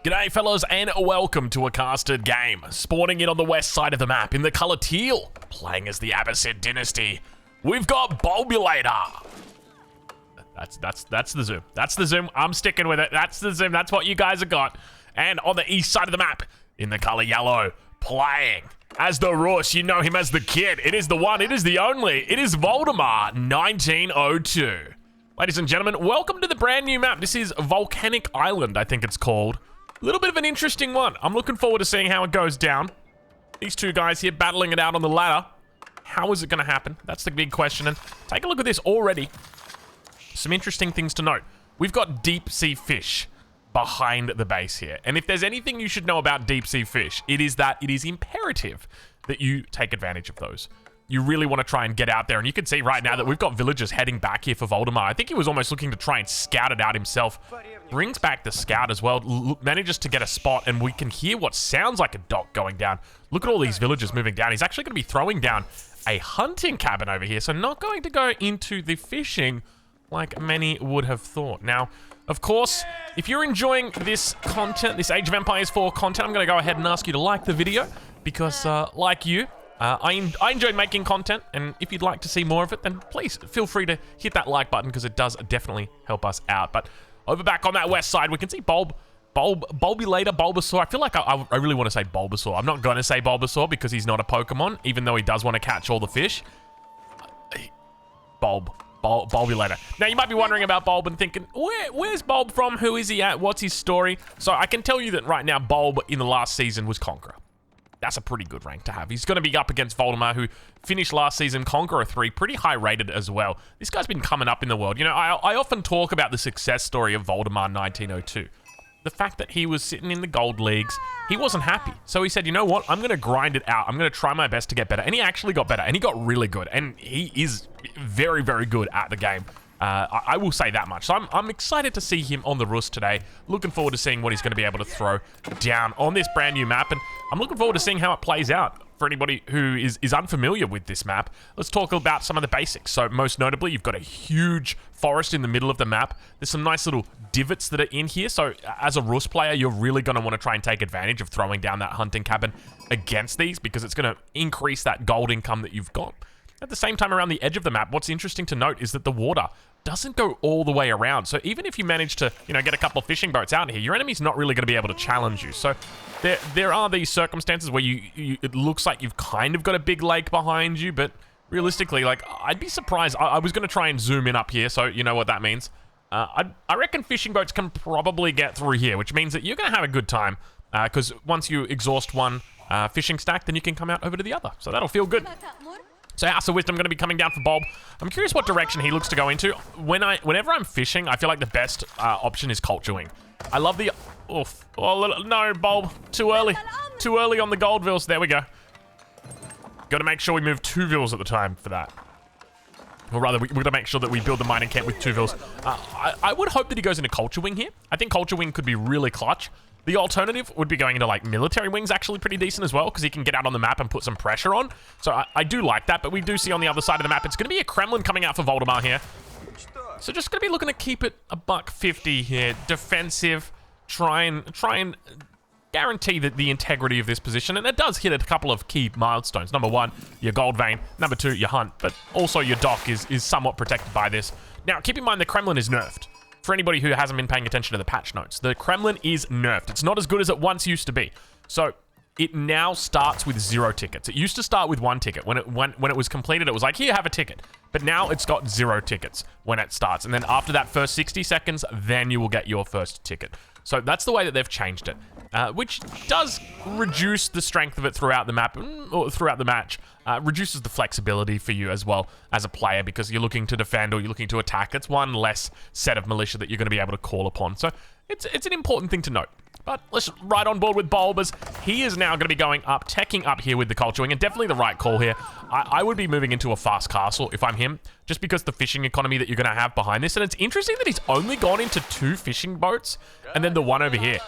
G'day fellas and welcome to a casted game. Spawning in on the west side of the map in the colour teal, playing as the Abbasid dynasty. We've got Bulbulator. That's the zoom. That's the zoom. I'm sticking with it. That's the zoom. That's what you guys have got. And on the east side of the map, in the colour yellow, playing as the Russ. You know him as the kid. It is the one. It is the only. It is Voldemort 1902. Ladies and gentlemen, welcome to the brand new map. This is Volcanic Island, I think it's called. A little bit of an interesting one. I'm looking forward to seeing how it goes down. These two guys here battling it out on the ladder. How is it going to happen? That's the big question. And take a look at this already. Some interesting things to note. We've got deep sea fish behind the base here. And if there's anything you should know about deep sea fish, it is that it is imperative that you take advantage of those. You really want to try and get out there. And you can see right now that we've got villagers heading back here for Voldemort. I think he was almost looking to try and scout it out himself. Brings back the scout as well. Manages to get a spot. And we can hear what sounds like a dock going down. Look at all these villagers moving down. He's actually going to be throwing down a hunting cabin over here. So not going to go into the fishing like many would have thought. Now, of course, if you're enjoying this content, this Age of Empires 4 content, I'm going to go ahead and ask you to like the video. Because, like you, I enjoy making content, and if you'd like to see more of it, then please feel free to hit that like button because it does definitely help us out. But over back on that west side, we can see Bulbulator, Bulbasaur. I feel like I really want to say Bulbasaur. I'm not going to say Bulbasaur because he's not a Pokemon, even though he does want to catch all the fish. Bulbulator. Now, you might be wondering about Bulb and thinking, where's Bulb from? Who is he at? What's his story? So I can tell you that right now, Bulb in the last season was Conqueror. That's a pretty good rank to have. He's going to be up against Voldemort, who finished last season Conqueror 3, pretty high rated as well. This guy's been coming up in the world. You know, I often talk about the success story of Voldemort 1902. The fact that he was sitting in the gold leagues, he wasn't happy. So he said, you know what? I'm going to grind it out. I'm going to try my best to get better. And he actually got better, and he got really good. And he is very, very good at the game. I will say that much. So I'm excited to see him on the Rus today. Looking forward to seeing what he's going to be able to throw down on this brand new map. And I'm looking forward to seeing how it plays out for anybody who is unfamiliar with this map. Let's talk about some of the basics. So most notably, you've got a huge forest in the middle of the map. There's some nice little divots that are in here. So as a Rus player, you're really going to want to try and take advantage of throwing down that hunting cabin against these because it's going to increase that gold income that you've got. At the same time, around the edge of the map, what's interesting to note is that the water doesn't go all the way around. So even if you manage to, get a couple of fishing boats out here, your enemy's not really going to be able to challenge you. So there are these circumstances where it looks like you've kind of got a big lake behind you, but realistically, like, I'd be surprised. I was going to try and zoom in up here, so you know what that means. I reckon fishing boats can probably get through here, which means that you're going to have a good time, because once you exhaust one fishing stack, then you can come out over to the other. So that'll feel good. So House of Wisdom going to be coming down for Bulb. I'm curious what direction he looks to go into. Whenever I'm fishing, I feel like the best option is culture wing. I love the... Oof. Oh, no, Bulb. Too early. Too early on the gold vills. There we go. Got to make sure we move 2 vills at the time for that. Or rather, we've got to make sure that we build the mining camp with 2 vills. I would hope that he goes into culture wing here. I think culture wing could be really clutch. The alternative would be going into, like, military wings, actually pretty decent as well, because he can get out on the map and put some pressure on. So I do like that, but we do see on the other side of the map, it's going to be a Kremlin coming out for Voldemort here. So just going to be looking to keep it a $150 here. Defensive, try and guarantee the integrity of this position. And it does hit a couple of key milestones. Number 1, your gold vein. Number 2, your hunt. But also your dock is somewhat protected by this. Now, keep in mind the Kremlin is nerfed. For anybody who hasn't been paying attention to the patch notes, the Kremlin is nerfed. It's not as good as it once used to be. So it now starts with 0 tickets. It used to start with 1 ticket. When it was completed, it was like, here, have a ticket. But now it's got 0 tickets when it starts. And then after that first 60 seconds, then you will get your first ticket. So that's the way that they've changed it, which does reduce the strength of it throughout the map, or throughout the match. Reduces the flexibility for you as well as a player because you're looking to defend or you're looking to attack. It's one less set of militia that you're going to be able to call upon. So it's an important thing to note. But let's ride on board with Bulb as he is now going to be going up, teching up here with the culture wing, and definitely the right call here. I would be moving into a fast castle if I'm him, just because the fishing economy that you're going to have behind this. And it's interesting that he's only gone into 2 fishing boats and then the one over here.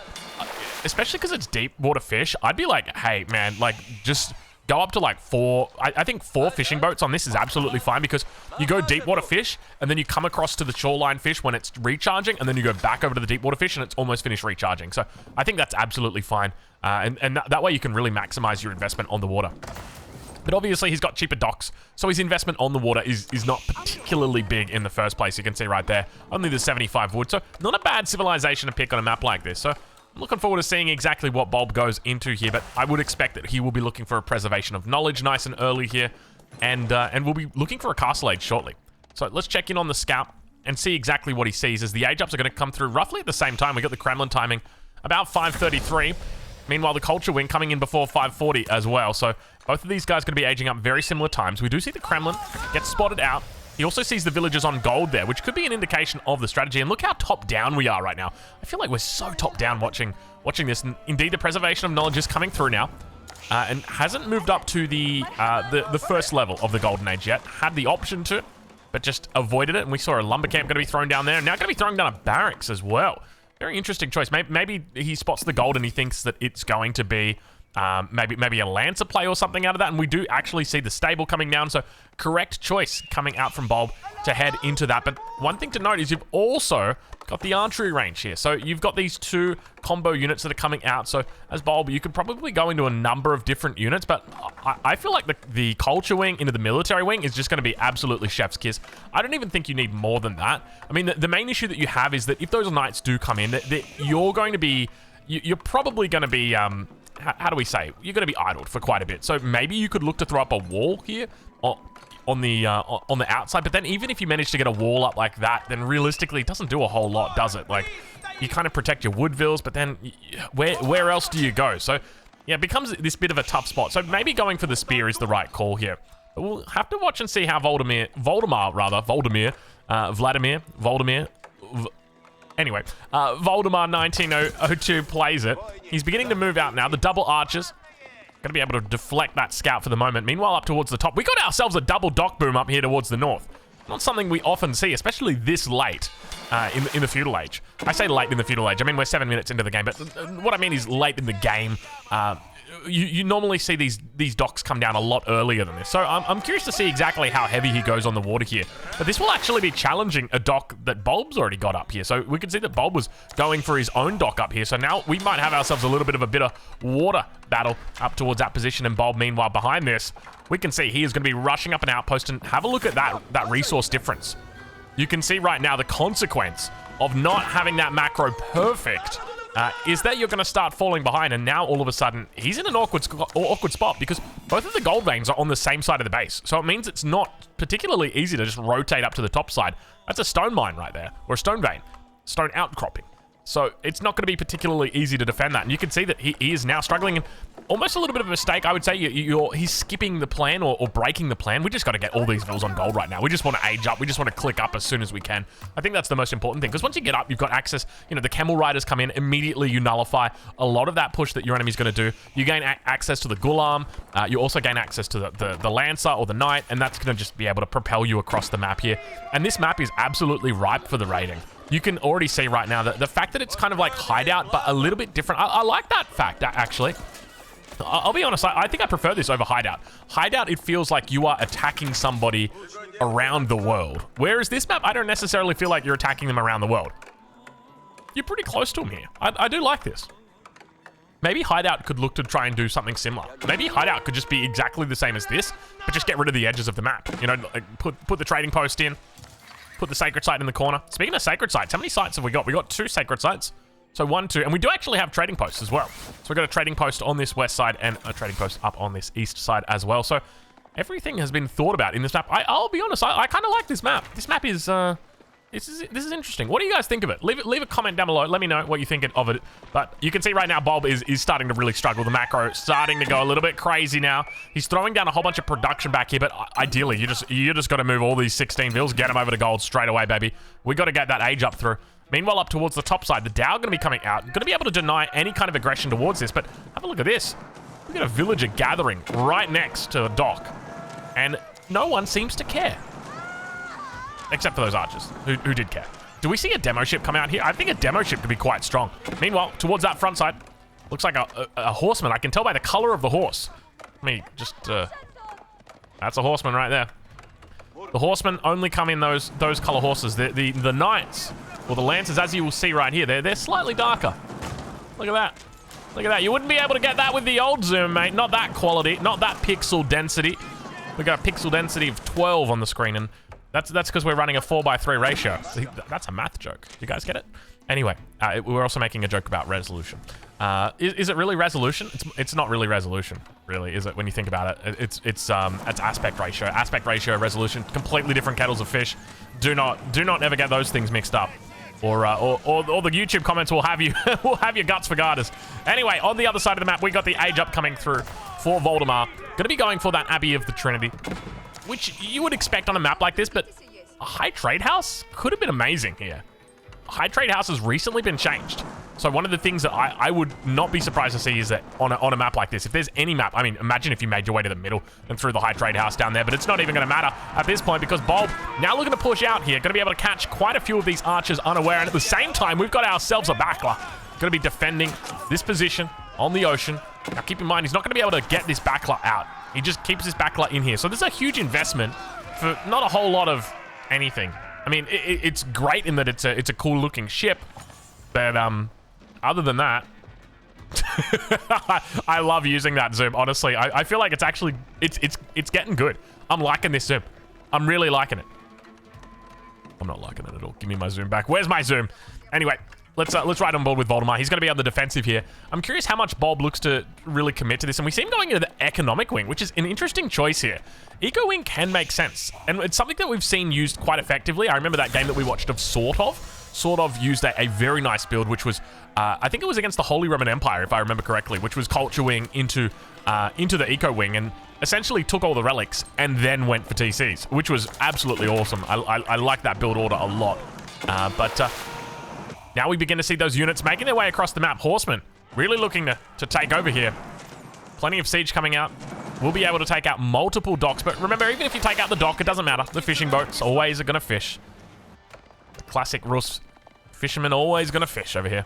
Especially because it's deep water fish, I'd be like, hey, man, like, just go up to like 4, I think 4 fishing boats on this is absolutely fine, because you go deep water fish and then you come across to the shoreline fish when it's recharging, and then you go back over to the deep water fish and it's almost finished recharging. So I think that's absolutely fine. And that way you can really maximize your investment on the water. But obviously he's got cheaper docks, so his investment on the water is not particularly big in the first place. You can see right there, only the 75 wood, so not a bad civilization to pick on a map like this. So I'm looking forward to seeing exactly what Bulb goes into here, but I would expect that he will be looking for a preservation of knowledge nice and early here, and we'll be looking for a castle age shortly. So let's check in on the scout and see exactly what he sees, as the age ups are going to come through roughly at the same time. We got the Kremlin timing about 5:33. Meanwhile, the culture wing coming in before 5:40 as well. So both of these guys going to be aging up very similar times. We do see the Kremlin get spotted out. He also sees the villagers on gold there, which could be an indication of the strategy. And look how top down we are right now. I feel like we're so top down watching this. And indeed, the preservation of knowledge is coming through now, and hasn't moved up to the first level of the golden age yet. Had the option to, but just avoided it. And we saw a lumber camp going to be thrown down there, and now going to be throwing down a barracks as well. Very interesting choice. Maybe he spots the gold and he thinks that it's going to be maybe a Lancer play or something out of that. And we do actually see the stable coming down. So correct choice coming out from Bulb to head into that. But one thing to note is you've also got the archery range here. So you've got these 2 combo units that are coming out. So as Bulb, you could probably go into a number of different units, but I feel like the culture wing into the military wing is just going to be absolutely chef's kiss. I don't even think you need more than that. I mean, the main issue that you have is that if those knights do come in, that you're going to be, you're probably going to be, how do we say? You're going to be idled for quite a bit. So maybe you could look to throw up a wall here on the outside. But then even if you manage to get a wall up like that, then realistically it doesn't do a whole lot, does it? Like, you kind of protect your Woodvilles, but then where else do you go? So yeah, it becomes this bit of a tough spot. So maybe going for the spear is the right call here. But we'll have to watch and see how Voldemort 1902 plays it. He's beginning to move out now. The double archers going to be able to deflect that scout for the moment. Meanwhile, up towards the top, we got ourselves a double dock boom up here towards the north. Not something we often see, especially this late in the feudal age. I say late in the feudal age. I mean, we're 7 minutes into the game, but what I mean is late in the game. You normally see these docks come down a lot earlier than this. So I'm curious to see exactly how heavy he goes on the water here. But this will actually be challenging a dock that Bulb's already got up here. So we can see that Bulb was going for his own dock up here. So now we might have ourselves a little bit of a bitter water battle up towards that position. And Bulb, meanwhile, behind this, we can see he is going to be rushing up an outpost. And have a look at that resource difference. You can see right now the consequence of not having that macro perfect is that you're going to start falling behind, and now all of a sudden he's in an awkward spot because both of the gold veins are on the same side of the base. So it means it's not particularly easy to just rotate up to the top side. That's a stone mine right there, or a stone vein, stone outcropping. So it's not going to be particularly easy to defend that. And you can see that he is now struggling, and almost a little bit of a mistake. I would say he's skipping the plan or breaking the plan. We just got to get all these vills on gold right now. We just want to age up. We just want to click up as soon as we can. I think that's the most important thing, because once you get up, you've got access. You know, the camel riders come in, immediately you nullify a lot of that push that your enemy's going to do. You gain access to the Gulam. You also gain access to the Lancer or the Knight, and that's going to just be able to propel you across the map here. And this map is absolutely ripe for the raiding. You can already see right now that the fact that it's kind of like Hideout, but a little bit different. I like that fact, actually. I'll be honest, I think I prefer this over Hideout. Hideout, it feels like you are attacking somebody around the world. Whereas this map, I don't necessarily feel like you're attacking them around the world. You're pretty close to them here. I do like this. Maybe Hideout could look to try and do something similar. Maybe Hideout could just be exactly the same as this, but just get rid of the edges of the map. You know, like put the trading post in. Put the sacred site in the corner. Speaking of sacred sites, how many sites have we got? We got 2 sacred sites. So 1, 2, and we do actually have trading posts as well. So we've got a trading post on this west side and a trading post up on this east side as well. So everything has been thought about in this map. I'll be honest, I kind of like this map. This map is, this is interesting. What do you guys think of it? Leave a comment down below. Let me know what you think of it. But you can see right now, Bulb is starting to really struggle. The macro starting to go a little bit crazy now. He's throwing down a whole bunch of production back here, but ideally, you just got to move all these 16 vills, get them over to gold straight away, baby. We got to get that age up through. Meanwhile, up towards the top side, the Dow going to be coming out. Going to be able to deny any kind of aggression towards this, but have a look at this. We've got a villager gathering right next to a dock, and no one seems to care. Except for those archers, who did care. Do we see a demo ship come out here? I think a demo ship could be quite strong. Meanwhile, towards that front side, looks like a horseman. I can tell by the color of the horse. Let me just, that's a horseman right there. The horsemen only come in those color horses. The knights, or the lancers, as you will see right here, they're slightly darker. Look at that. Look at that. You wouldn't be able to get that with the old zoom, mate. Not that quality, not that pixel density. We got a pixel density of 12 on the screen, and that's because we're running a 4:3 ratio. See, that's a math joke. You guys get it? Anyway, we're also making a joke about resolution. Is it really resolution? It's not really resolution, really, is it? When you think about it, it's aspect ratio. Aspect ratio, resolution, completely different kettles of fish. Do not ever get those things mixed up, or the YouTube comments will have you will have your guts for garters. Anyway, on the other side of the map, we got the age up coming through for Voldemort. Going to be going for that Abbey of the Trinity, which you would expect on a map like this, but a high trade house could have been amazing here. High trade house has recently been changed. So one of the things that I would not be surprised to see is that on a map like this, if there's any map, I mean, imagine if you made your way to the middle and threw the high trade house down there, but it's not even going to matter at this point because Bulb now looking to push out here, going to be able to catch quite a few of these archers unaware, and at the same time, we've got ourselves a backler. Going to be defending this position on the ocean. Now keep in mind, he's not going to be able to get this backler out. He just keeps this backler in here. So there's a huge investment for not a whole lot of anything. I mean, it's great in that it's a cool looking ship, but other than that, I love using that zoom. Honestly, I feel like it's actually it's getting good. I'm liking this zoom. I'm really liking it. I'm not liking it at all. Give me my zoom back. Where's my zoom? Anyway, let's ride on board with Voldemort. He's going to be on the defensive here. I'm curious how much Bob looks to really commit to this, and we see him going into the economic wing, which is an interesting choice here. Eco wing can make sense, and it's something that we've seen used quite effectively. I remember that game that we watched of Sort of used a very nice build, which was, I think it was against the Holy Roman Empire, if I remember correctly, which was culture wing into the eco wing, and essentially took all the relics and then went for TCs, which was absolutely awesome. I like that build order a lot. But now we begin to see those units making their way across the map. Horsemen really looking to take over here. Plenty of siege coming out. We'll be able to take out multiple docks, but remember, even if you take out the dock, it doesn't matter. The fishing boats always are going to fish. The classic Rus fisherman always going to fish over here.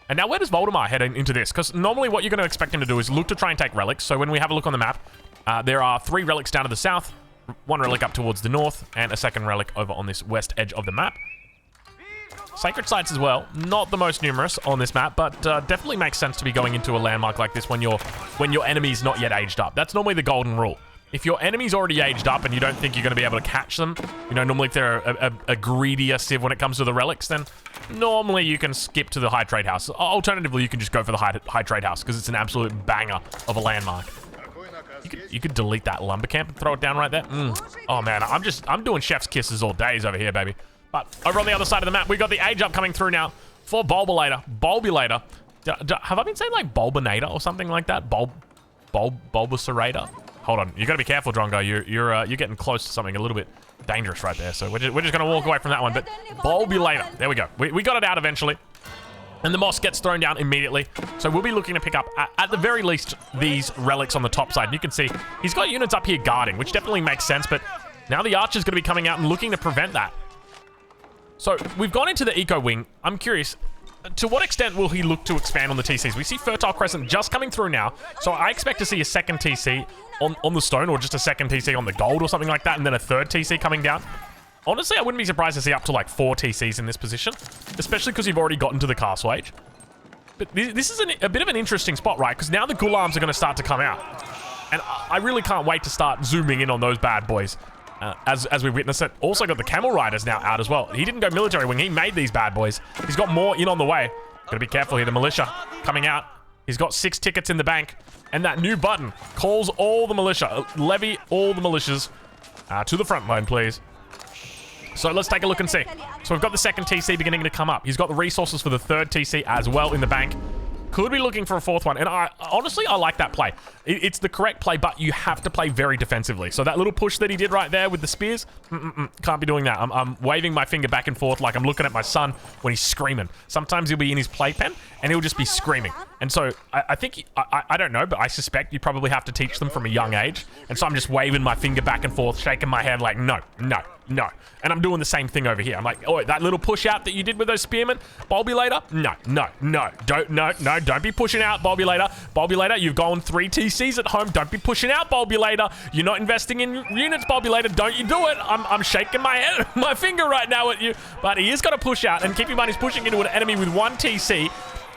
And now where does Voldemort head into this? Because normally what you're going to expect him to do is look to try and take relics. So when we have a look on the map, there are 3 relics down to the south, 1 relic up towards the north, and a 2nd relic over on this west edge of the map. Sacred sites as well, not the most numerous on this map, but definitely makes sense to be going into a landmark like this when your enemy's not yet aged up. That's normally the golden rule. If your enemy's already aged up and you don't think you're going to be able to catch them, you know, normally if they're a greedier civ when it comes to the relics, then normally you can skip to the high trade house. Alternatively, you can just go for the high trade house because it's an absolute banger of a landmark. You could delete that lumber camp and throw it down right there. Oh man, I'm doing chef's kisses all days over here, baby. But over on the other side of the map, we got the age up coming through now for Bulbulator. Have I been saying like Bulbinator or something like that? Bulbuserator? Hold on, you gotta be careful, Drongo. You're getting close to something a little bit dangerous right there. So we're just gonna walk away from that one. But Bulbulator, there we go. We got it out eventually. And the moss gets thrown down immediately. So we'll be looking to pick up, at the very least, these relics on the top side. And you can see he's got units up here guarding, which definitely makes sense. But now the archer's gonna be coming out and looking to prevent that. So we've gone into the eco wing. I'm curious, to what extent will he look to expand on the TCs? We see Fertile Crescent just coming through now. So I expect to see a 2nd TC on the stone, or just a 2nd TC on the gold or something like that, and then a 3rd TC coming down. Honestly, I wouldn't be surprised to see up to like 4 TCs in this position, especially because you've already gotten to the castle age. But this is a bit of an interesting spot, right? Because now the Ghulams are going to start to come out. And I really can't wait to start zooming in on those bad boys. As we witness it. Also got the Camel Riders now out as well. He didn't go military wing, he made these bad boys. He's got more in on the way. Gotta be careful here, the militia coming out. He's got 6 tickets in the bank. And that new button calls all the militia. Levy all the militias to the front line, please. So let's take a look and see. So we've got the 2nd TC beginning to come up. He's got the resources for the 3rd TC as well in the bank. Could be looking for a 4th one. And honestly, I like that play. It's the correct play, but you have to play very defensively. So that little push that he did right there with the spears, can't be doing that. I'm waving my finger back and forth like I'm looking at my son when he's screaming. Sometimes he'll be in his playpen and he'll just be screaming. And so I think, I don't know, but I suspect you probably have to teach them from a young age. And so I'm just waving my finger back and forth, shaking my head like, no, No. And I'm doing the same thing over here. I'm like, oh, that little push out that you did with those spearmen, Bulbulator? No. Don't be pushing out, Bulbulator. Bulbulator, you've gone 3 TCs at home. Don't be pushing out, Bulbulator. You're not investing in units, Bulbulator. Don't you do it. I'm shaking my head, my finger right now at you. But he is going to push out, and keep in mind he's pushing into an enemy with 1 TC.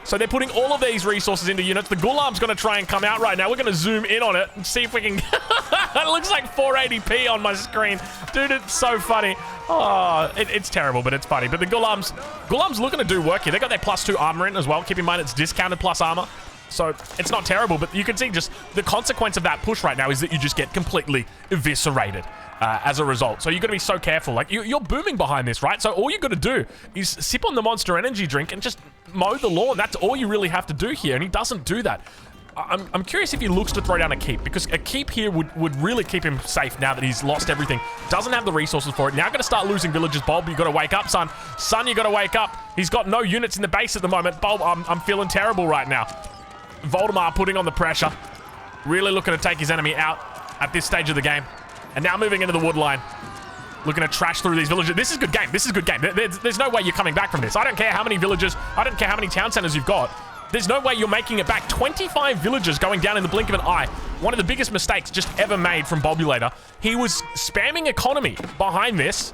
So they're putting all of these resources into units. The Ghulam's going to try and come out right now. We're going to zoom in on it and see if we can... It looks like 480p on my screen. Dude, it's so funny. Oh, it's terrible, but it's funny. But the Ghulam's looking to do work here. They got their +2 armor in as well. Keep in mind, it's discounted plus armor. So it's not terrible, but you can see just the consequence of that push right now is that you just get completely eviscerated as a result. So you've got to be so careful. Like, you're booming behind this, right? So all you got to do is sip on the Monster Energy drink and just mow the lawn. That's all you really have to do here, and he doesn't do that. I'm curious if he looks to throw down a keep, because a keep here would really keep him safe now that he's lost everything. Doesn't have the resources for it. Now going to start losing villages. Bulb, you got to wake up, son. Son, you got to wake up. He's got no units in the base at the moment. Bulb, I'm feeling terrible right now. Voldemort putting on the pressure. Really looking to take his enemy out at this stage of the game. And now moving into the wood line. Looking to trash through these villages. This is good game. This is good game. There's no way you're coming back from this. I don't care how many villages. I don't care how many town centers you've got. There's no way you're making it back. 25 villages going down in the blink of an eye. One of the biggest mistakes just ever made from Bulbulator. He was spamming economy behind this.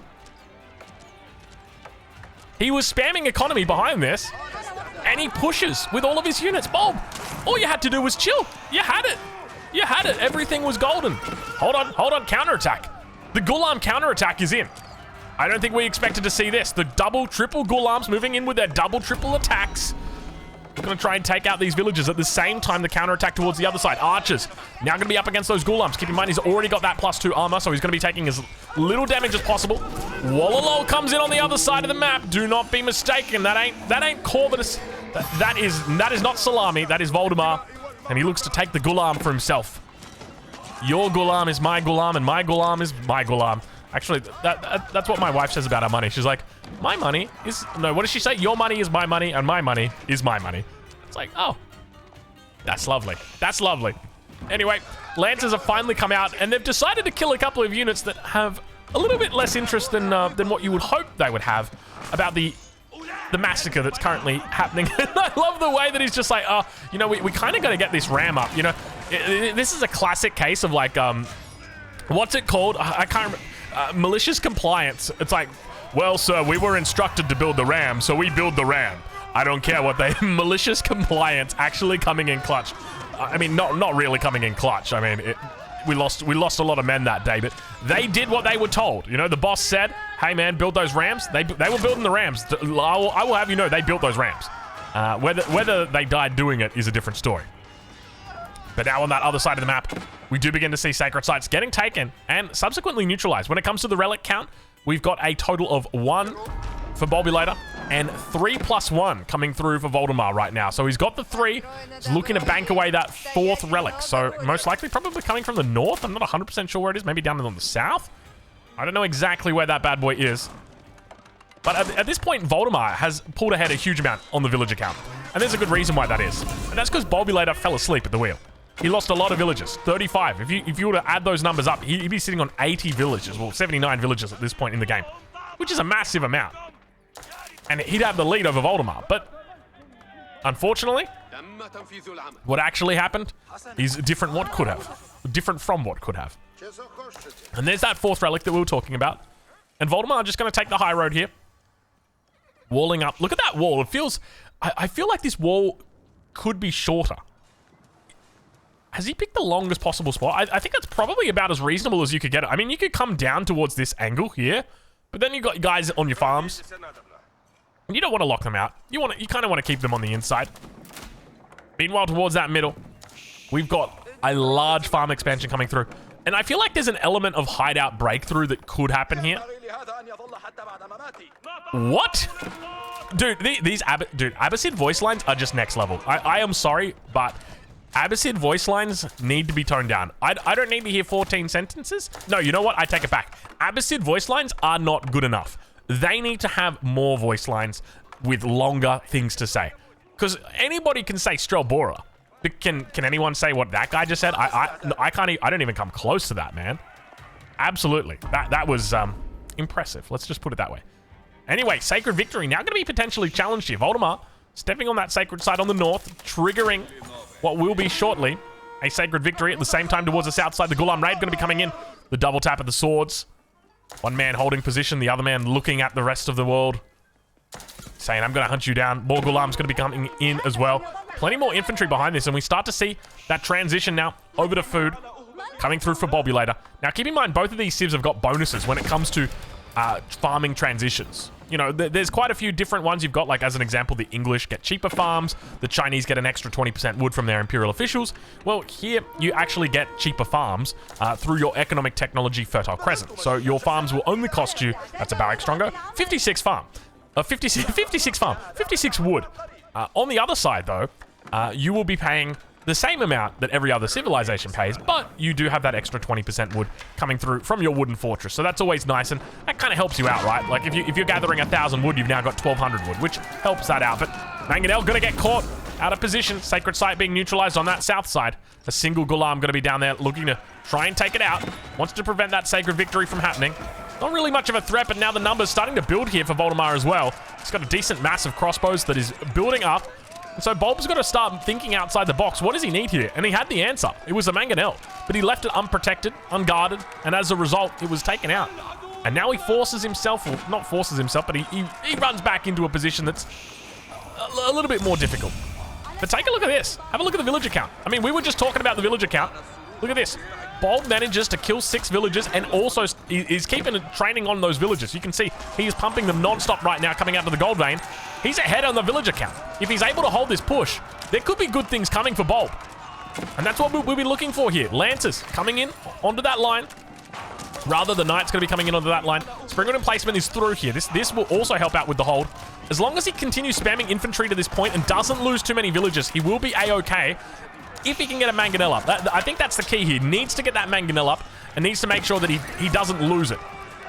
And he pushes with all of his units. Bulb, all you had to do was chill. You had it. Everything was golden. Hold on. Counterattack. The Ghulam counterattack is in. I don't think we expected to see this. The double, triple Ghulams moving in with their double, triple attacks. Going to try and take out these villages at the same time the counterattack towards the other side. Archers now going to be up against those Ghulams. Keep in mind he's already got that +2 armor, so he's going to be taking as little damage as possible. Wallalol comes in on the other side of the map. Do not be mistaken. That ain't Corvinus. That is not Salami. That is Voldemort. And he looks to take the Ghulam for himself. Your Ghulam is my Ghulam, and my Ghulam is my Ghulam. Actually, that's what my wife says about our money. She's like, my money is... No, what does she say? Your money is my money, and my money is my money. It's like, oh, that's lovely. That's lovely. Anyway, Lancers have finally come out, and they've decided to kill a couple of units that have a little bit less interest than what you would hope they would have about the massacre that's currently happening. I love the way that he's just like, oh, you know, we kind of got to get this ram up, you know. This is a classic case of like, what's it called? I can't remember. Malicious compliance. It's like, well, sir, we were instructed to build the ram, so we build the ram. I don't care what they... Malicious compliance actually coming in clutch. I mean, not really coming in clutch. I mean, we lost a lot of men that day, but they did what they were told. You know, the boss said, hey, man, build those rams. They were building the rams. I will have you know, they built those rams. Whether they died doing it is a different story. But now on that other side of the map, we do begin to see sacred sites getting taken and subsequently neutralized. When it comes to the relic count, we've got a total of 1 for Bulbulator and 3+1 coming through for Voldemort right now. So he's got the 3. He's looking to bank away that 4th relic. So most likely probably coming from the north. I'm not 100% sure where it is. Maybe down in the south. I don't know exactly where that bad boy is. But at this point, Voldemort has pulled ahead a huge amount on the villager count. And there's a good reason why that is. And that's because Bulbulator fell asleep at the wheel. He lost a lot of villages, 35. If you were to add those numbers up, he'd be sitting on 80 villages, well, 79 villages at this point in the game, which is a massive amount. And he'd have the lead over Voldemort. But unfortunately, what actually happened is different from what could have. And there's that 4th relic that we were talking about. And Voldemort just going to take the high road here. Walling up. Look at that wall. It feels... I feel like this wall could be shorter. Has he picked the longest possible spot? I think that's probably about as reasonable as you could get it. I mean, you could come down towards this angle here, but then you've got guys on your farms. And you don't want to lock them out. You kind of want to keep them on the inside. Meanwhile, towards that middle, we've got a large farm expansion coming through. And I feel like there's an element of hideout breakthrough that could happen here. What? Dude, Abbasid voice lines are just next level. I am sorry, but... Abbasid voice lines need to be toned down. I don't need to hear 14 sentences. No, you know what? I take it back. Abbasid voice lines are not good enough. They need to have more voice lines with longer things to say. Because anybody can say Strelbora. But can anyone say what that guy just said? I can't. I don't even come close to that, man. Absolutely. That was impressive. Let's just put it that way. Anyway, Sacred Victory now going to be potentially challenged here. Voldemort stepping on that sacred side on the north, triggering what will be shortly a Sacred Victory. At the same time, towards the south side, the Ghulam Raid going to be coming in. The double tap of the swords. One man holding position, the other man looking at the rest of the world, saying, I'm going to hunt you down. More Ghulam's going to be coming in as well. Plenty more infantry behind this, and we start to see that transition now over to food coming through for Bulbulator. Now, keep in mind, both of these civs have got bonuses when it comes to farming transitions. You know, there's quite a few different ones you've got, like, as an example, the English get cheaper farms, the Chinese get an extra 20% wood from their imperial officials. Well, here, you actually get cheaper farms through your economic technology Fertile Crescent. So your farms will only cost you, that's a barrack stronger, 56 farm. 56 farm, 56 wood. On the other side, though, you will be paying the same amount that every other civilization pays, but you do have that extra 20% wood coming through from your wooden fortress. So that's always nice, and that kind of helps you out, right? Like, if you're gathering 1,000 wood, you've now got 1,200 wood, which helps that out. But Mangonel gonna get caught out of position. Sacred Site being neutralized on that south side. A single Ghulam gonna be down there looking to try and take it out. Wants to prevent that Sacred Victory from happening. Not really much of a threat, but now the numbers starting to build here for Voldemort as well. He's got a decent mass of crossbows that is building up. And so Bulb's got to start thinking outside the box. What does he need here? And he had the answer. It was a Mangonel. But he left it unprotected, unguarded, and as a result, it was taken out. And now he forces himself, or not forces himself, but he runs back into a position that's a little bit more difficult. But take a look at this. Have a look at the villager count. I mean, we were just talking about the villager count. Look at this. Bulb manages to kill 6 villagers and also is keeping training on those villagers. You can see he is pumping them non-stop right now coming out to the gold vein. He's ahead on the villager count. If he's able to hold this push, there could be good things coming for Bulb. And that's what we'll be looking for here. Lancers coming in onto that line. Rather, the Knight's going to be coming in onto that line. Springwood emplacement is through here. This will also help out with the hold. As long as he continues spamming infantry to this point and doesn't lose too many villagers, he will be A-okay. If he can get a Mangonel up. I think that's the key here. Needs to get that Mangonel up and needs to make sure that he doesn't lose it.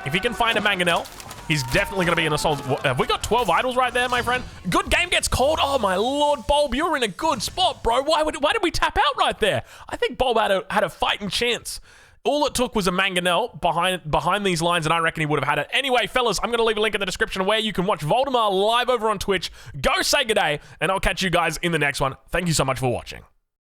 If he can find a Mangonel, he's definitely going to be in a solid... Have we got 12 idols right there, my friend? Good game gets called. Oh, my lord, Bulb, you're in a good spot, bro. Why did we tap out right there? I think Bulb had a fighting chance. All it took was a Mangonel behind these lines, and I reckon he would have had it. Anyway, fellas, I'm going to leave a link in the description where you can watch Voldemort live over on Twitch. Go say good day, and I'll catch you guys in the next one. Thank you so much for watching.